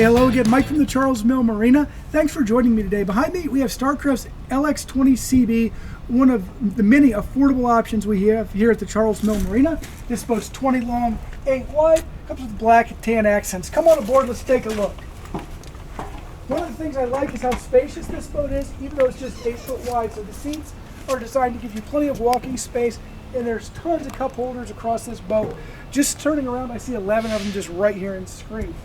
hello again. Mike from the Charles Mill Marina. Thanks for joining me today. Behind me, we have Starcraft's LX20CB, one of the many affordable options we have here at the Charles Mill Marina. This boat's 20 long, 8 wide, comes with black and tan accents. Come on aboard, let's take a look. One of the things I like is how spacious this boat is, even though it's just 8 foot wide. So the seats are designed to give you plenty of walking space, and there's tons of cup holders across this boat. Just turning around, I see 11 of them just right here in the screen.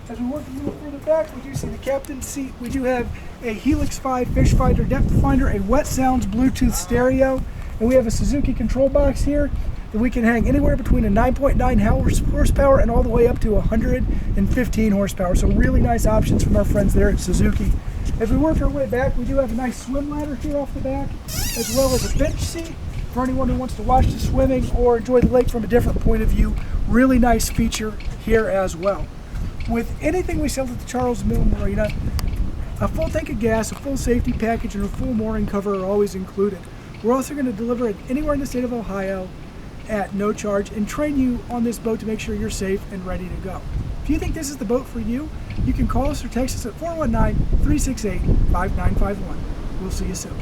As we work a little further back, we do see the captain's seat. We do have a Helix 5 fish finder, depth finder, a Wet Sounds Bluetooth stereo, and we have a Suzuki control box here that we can hang anywhere between a 9.9 horsepower and all the way up to 115 horsepower. So really nice options from our friends there at Suzuki. As we work our way back, we do have a nice swim ladder here off the back, as well as a bench seat for anyone who wants to watch the swimming or enjoy the lake from a different point of view. Really nice feature here as well. With anything we sell at the Charles Mill Marina, a full tank of gas, a full safety package, and a full mooring cover are always included. We're also going to deliver it anywhere in the state of Ohio at no charge and train you on this boat to make sure you're safe and ready to go. If you think this is the boat for you, you can call us or text us at 419-368-5951. We'll see you soon.